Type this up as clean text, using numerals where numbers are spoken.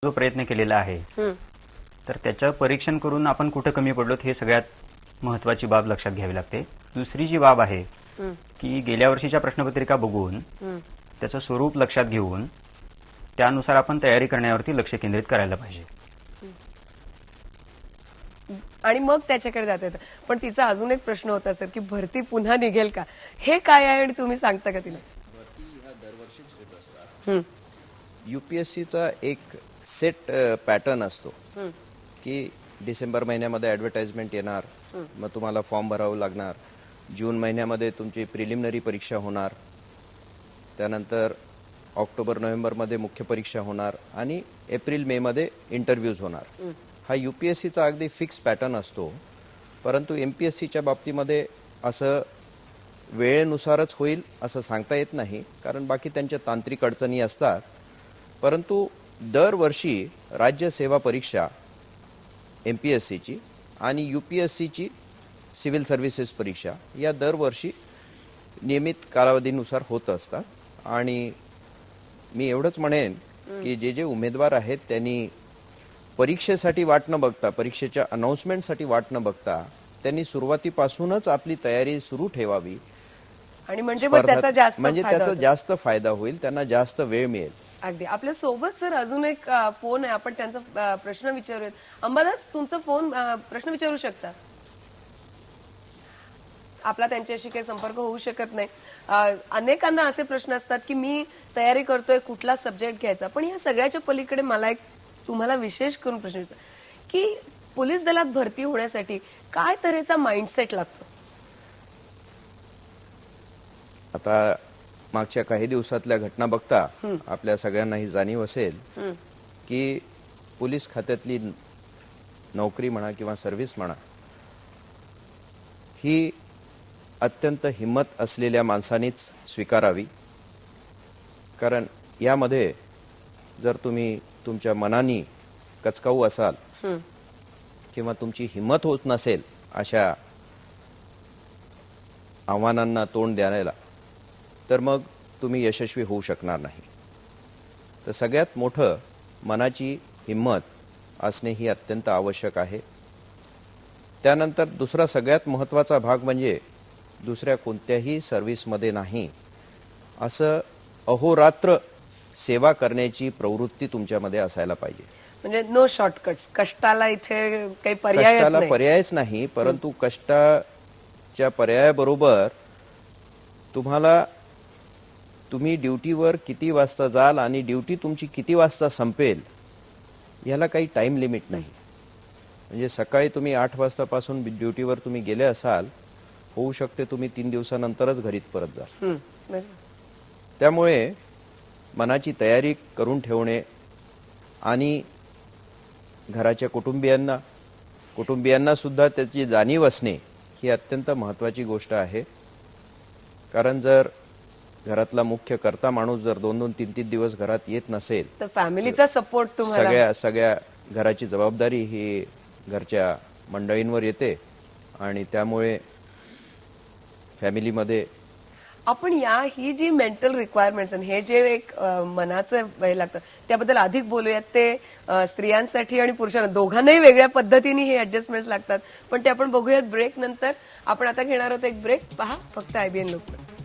जो प्रयत्न केलेला आहे तर त्याचं परीक्षण करून आपण कुठे कमी पडलो हे सगळ्यात महत्वाची बाब लक्षात घ्यावी लागते। दुसरी जी बाब आहे की गेल्या वर्षीच्या प्रश्नपत्रिका बघून त्याचं स्वरूप लक्षात घेऊन त्यानुसार आपण तयारी करण्यावरती लक्ष केंद्रित करायला पाहिजे आणि मग त्याच्याकडे जाता येतं। पण तिचा अजून एक प्रश्न होता सर की भरती पुन्हा निघेल का, हे काय आहे आणि तुम्ही सांगता का तिला? भरती ह्या दरवर्षीच होत असतात। यूपीएससीचा एक सेट पॅटर्न असतो की डिसेंबर महिन्यामध्ये ॲडव्हर्टाइजमेंट येणार, मग तुम्हाला फॉर्म भरावं लागणार, जून महिन्यामध्ये तुमची प्रिलिमिनरी परीक्षा होणार, त्यानंतर ऑक्टोबर नोव्हेंबरमध्ये मुख्य परीक्षा होणार आणि एप्रिल मे मध्ये इंटरव्ह्यूज होणार। हा यूपीएससीचा अगदी फिक्स पॅटर्न असतो। परंतु एमपीएससीच्या बाबतीमध्ये असं वेळेनुसारच होईल असं सांगता येत नाही, कारण बाकी त्यांच्या तांत्रिक अडचणी असतात। परंतु दरवर्षी राज्य सेवा परीक्षा एमपीएससीची आणि यूपीएससीची सिव्हिल सर्व्हिसेस परीक्षा या दरवर्षी नियमित कालावधीनुसार होत असतात। आणि मी एवढंच म्हणेन की जे उमेदवार आहेत त्यांनी परीक्षेसाठी वाट न बघता, परीक्षेच्या अनाउन्समेंटसाठी वाट न बघता त्यांनी सुरुवातीपासूनच आपली तयारी सुरू ठेवावी आणि म्हणजे त्याचा जास्त फायदा होईल, त्यांना जास्त वेळ मिळेल। अगदी आपल्या सोबत सर अजून एक फोन आहे, आपण त्यांचा प्रश्न विचारूयात। अंबादास, तुमचा फोन प्रश्न विचारू शकता, आपला त्यांच्याशी काही संपर्क होऊ शकत नाही। अनेकांना असे प्रश्न असतात की मी तयारी करतोय, कुठला सब्जेक्ट घ्यायचा, पण या सगळ्याच्या पलीकडे मला एक तुम्हाला विशेष करून प्रश्न विचारायचा की पोलीस दलात भरती होण्यासाठी काय तऱ्हेचा माइंडसेट लागतो? आता मागच्या काही दिवसातल्या घटना बघता आपल्या सगळ्यांना ही जाणीव असेल की पोलीस खात्यातली नोकरी म्हणा किंवा सर्व्हिस म्हणा ही अत्यंत हिम्मत असलेल्या माणसांनीच स्वीकारावी। कारण यामध्ये जर तुम्ही तुमच्या मनाने कचकाऊ असाल किंवा तुमची हिम्मत होत नसेल अशा आव्हानांना तोंड द्यायला, तर मग तुम्ही यशस्वी होऊ शकणार नाही। तर सगळ्यात मोठं मनाची हिम्मत असणे ही अत्यंत आवश्यक आहे। त्यानंतर दुसरा सगळ्यात महत्त्वाचा भाग म्हणजे दुसऱ्या कोणत्याही सर्व्हिसमध्ये नाही असं अहोरात्र सेवा करण्याची प्रवृत्ती तुमच्यामध्ये असायला पाहिजे। म्हणजे नो शॉर्टकट्स, कष्टाला इथे काही पर्यायच नाही। परंतु कष्टाच्या पर्यायाबरोबर तुम्ही ड्युटीवर किती वाजता जाल आणि ड्युटी तुमची किती वाजता संपेल याला काही टाइम लिमिट नाही। म्हणजे सकाळी तुम्ही 8 वाजतापासून ड्युटीवर तुम्ही गेले असाल, होऊ शकते तुम्ही 3 दिवसानंतरच घरी परत जाल। त्यामुळे मनाची तयारी करून ठेवणे आणि घराच्या कुटुंबियांना सुद्धा त्याची जाणीव असणे ही अत्यंत महत्त्वाची गोष्ट आहे। कारण जर घरातला मुख्य कर्ता माणूस जर 2-2, 3-3 दिवस घरात येत नसेल तर फॅमिलीचा सपोर्ट तुम्हाला, सगळ्या घराची जबाबदारी ही घरच्या मंडळींवर येते आणि त्यामुळे फॅमिलीमध्ये आपण ही जी मेंटल रिक्वायरमेंट्स आणि हे जे एक मनाचं हे लागतं त्याबद्दल अधिक बोलूयात। ते स्त्रियांसाठी आणि पुरुषांना दोघांनाही वेगळ्या पद्धतीने हे ऍडजस्टमेंट्स लागतात, पण ते आपण बघूयात ब्रेक नंतर। आपण आता घेणार आहोत एक ब्रेक, पहा फक्त IBN लोकमत।